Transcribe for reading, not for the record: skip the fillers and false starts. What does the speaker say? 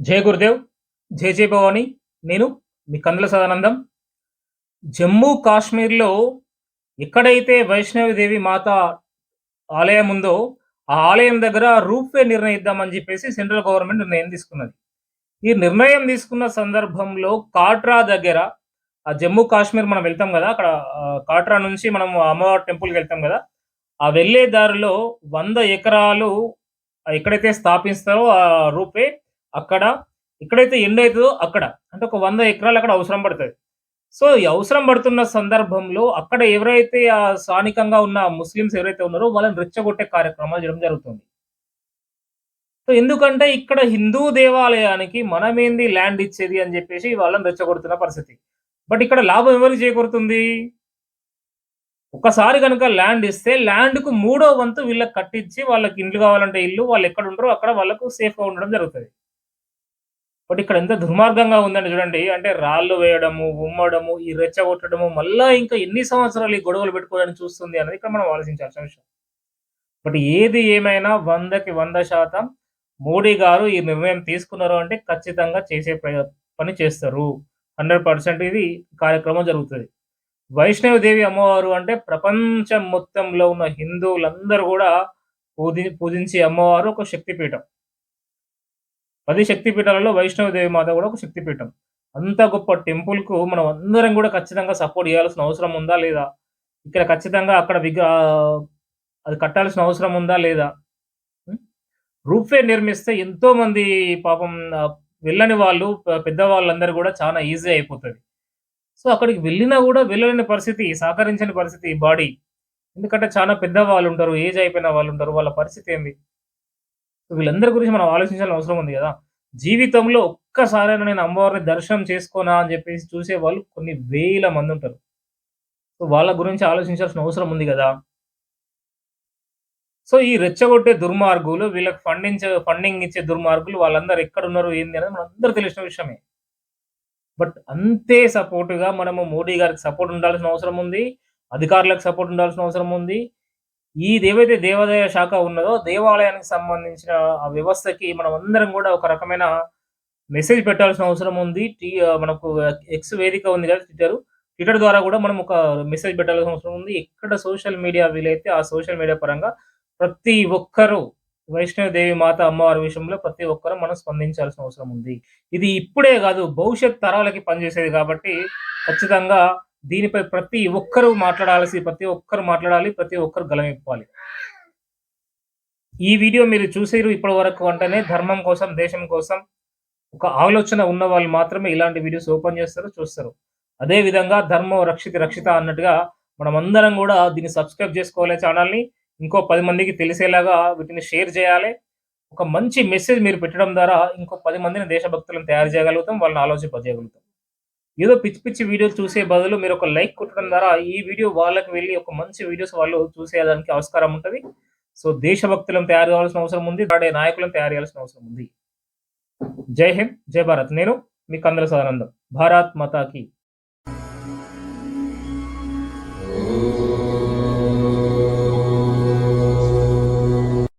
జై గురుదేవ్, జై జై భవాని. నేను మీ కందుల సదానందం. జమ్మూ కాశ్మీర్‌లో ఎక్కడైతే వైష్ణవి దేవి మాత ఆలయం ఉందో, ఆ ఆలయం దగ్గర రూప్ వే నిర్ణయిద్దామని జెప్పేసి సెంట్రల్ గవర్నమెంట్ నిర్ణయం తీసుకున్నది. ఈ నిర్ణయం తీసుకున్న సందర్భంలో కాట్రా దగ్గర జమ్మూ కాశ్మీర్ మనం వెళ్తాం గదా! అక్కడ కాట్రా నుంచి మనం అమ్మవారి టెంపుల్‌కెళ్తాం గదా! ఆ వెళ్ళే దారిలో 100 ఎకరాలు ఎక్కడైతే స్థాపిస్తారో ఆ రూప్ వే అక్కడ ఎక్కడైతే ఎండ్ అయితదో అక్కడ. అంటే ఒక 100 ఎకరాలు అక్కడ అవసరం పడతది. సో, ఈ అవసరం పడుతున్న సందర్భంలో అక్కడ ఎవరైతే స్థానికంగా ఉన్న ముస్లిమ్స్ ఎవరైతే ఉన్నారో వాళ్ళని రెచ్చగొట్టే కార్యక్రమాలు చేయడం జరుగుతుంది. సో, ఎందుకంటే ఇక్కడ హిందూ దేవాలయానికి మనమేంది ల్యాండ్ ఇచ్చేది అని జెప్పేసి వాళ్ళని రెచ్చగొడుతున్న పరిస్థితి. బట్ ఇక్కడ లాభం ఎవరికి చేకూరుతుంది? ఒక్కసారి గనుక ల్యాండ్ ఇస్తే ల్యాండ్‌కు మూడో వంతు వీళ్ళకి కట్టించి వాళ్ళకి ఇండ్లు కావాలంటే ఇల్లు, వాళ్ళెక్కడుంటారో అక్కడ వాళ్ళకు సేఫ్‌గా ఉండడం జరుగుతది. బట్ ఇక్కడ ఎంత దుర్మార్గంగా ఉందంటే చూడండి. అంటే రాళ్ళు వేయడము, ఉమ్మడము, ఈ రెచ్చగొట్టడము, మళ్ళా ఇంకా ఎన్ని సంవత్సరాలు ఈ గొడవలు పెట్టుకోవాలని చూస్తుంది అనేది ఇక్కడ మనం ఆలోచించాల్సిన విషయం. బట్ ఏది ఏమైనా 100కి 100% మోడీ గారు ఈ నిర్ణయం తీసుకున్నారు అంటే ఖచ్చితంగా చేసే పని చేస్తారు. 100% ఇది కార్యక్రమం జరుగుతది. వైష్ణవి దేవి అమ్మవారు అంటే ప్రపంచం మొత్తంలో ఉన్న హిందువులందరూ గూడా పూజించే అమ్మవారు ఒక శక్తిపీఠం. 10 శక్తిపీఠాలలో వైష్ణవి దేవి మాత గూడా ఒక శక్తిపీఠం. అంత గొప్ప టెంపుల్‌కు మనం అందరం గూడా ఖచ్చితంగా సపోర్ట్ చేయాల్సిన అవసరం ఉందా? లేదా? ఇక్కడ ఖచ్చితంగా అక్కడ అది కట్టాల్సిన అవసరం ఉందా? లేదా? హ్మ్. రూఫ్‌వే నిర్మిస్తే ఎంతోమంది పాపం వెళ్ళని వాళ్ళు పెద్దవాళ్ళందరూ గూడా చాలా ఈజీ అయిపోతది. సో, అక్కడికి వెళ్ళినా గూడా వెళ్ళలేని పరిస్థితి, సహకరించని పరిస్థితి బాడీ. ఎందుకంటే చాలా పెద్దవాళ్ళుంటారు, ఏజ్ అయిపోయిన వాళ్ళుంటారు. వాళ్ళ పరిస్థితి ఏంది? వీళ్ళందరి గురించి మనం ఆలోచించాల్సిన అవసరం ఉంది గదా! జీవితంలో ఒక్కసారైనా నేను అమ్మవారిని దర్శనం చేసుకోనా అని జెప్పేసి చూసేవాళ్ళు కొన్ని వేల మందుంటారు. సో, వాళ్ళ గురించి ఆలోచించాల్సిన అవసరం ఉంది గదా! సో, ఈ రెచ్చగొట్టే దుర్మార్గులు, వీళ్ళకి ఫండింగ్ ఇచ్చే దుర్మార్గులు వాళ్ళందరూ ఎక్కడున్నారు? ఏంది? అనేది మనందరికి తెలిసిన విషయమే. బట్ అంతే సపోర్ట్‌గా మనము మోడీ గారికి సపోర్ట్ ఉండాల్సిన అవసరం ఉంది. అధికారులకు సపోర్ట్ ఉండాల్సిన అవసరం ఉంది. ఏదైతే దేవాదాయ శాఖ ఉన్నదో, దేవాలయానికి సంబంధించిన ఆ వ్యవస్థకి మనమందరం గూడా ఒక రకమైన మెసేజ్ పెట్టాల్సిన అవసరం ఉంది. మనకు ఎక్స్ వేదిక ఉంది గదా! ట్విట్టర్. ట్విట్టర్ ద్వారా గూడా మనం ఒక మెసేజ్ పెట్టాల్సిన అవసరం ఉంది. ఎక్కడ సోషల్ మీడియా వీలైతే ఆ సోషల్ మీడియా పరంగా ప్రతి ఒక్కరు వైష్ణవి మాత అమ్మవారి విషయంలో ప్రతి ఒక్కరు మనం స్పందించాల్సిన అవసరం ఉంది. ఇది ఇప్పుడే గాదు, భవిష్యత్ తరాలకి పనిచేసేది గాబట్టి ఖచ్చితంగా దీనిపై ప్రతి ఒక్కరు మాట్లాడాలి. ప్రతి ఒక్కరు గళమెప్పాలి. ఈ వీడియో మీరు చూసిర్రు ఇప్పటి వరకు అంటేనే ధర్మం కోసం, దేశం కోసం ఒక ఆలోచన ఉన్నవాళ్ళు మాత్రమే ఇలాంటి వీడియోస్ ఓపెన్ చేస్తారు, చూస్తారు. అదే విధంగా ధర్మో రక్షిత రక్షిత అన్నట్టుగా మనమందరం గూడా దీన్ని సబ్‌స్క్రైబ్ జేసుకోవాలి ఛానెల్‌ని. ఇంకో 10 మందికి తెలిసేలాగా వీటిని షేర్ జేయాలె. ఒక మంచి మెసేజ్ మీరు పెట్టడం ద్వారా ఇంకో 10 మందిని దేశభక్తులను తయారు చేయగలుగుతాం. వాళ్ళని ఆలోచింపజేయగలుగుతాం. ఏదో పిచ్చి పిచ్చి వీడియోలు చూసే బదులు మీరొక లైక్ కొట్టడం ద్వారా ఈ వీడియో వాళ్ళకి వెళ్లి ఒక మంచి వీడియోస్ వాళ్ళు చూసేయడానికి ఆస్కారం ఉంటది. సో, దేశభక్తులను తయారు కావాల్సిన అవసరం ఉంది. నాడే నాయకులను తయారు చేయాల్సిన అవసరం ఉంది. జై హింద్, జై భారత్. నేను మీ కందుల సదానందం. భారత్ మాతాకి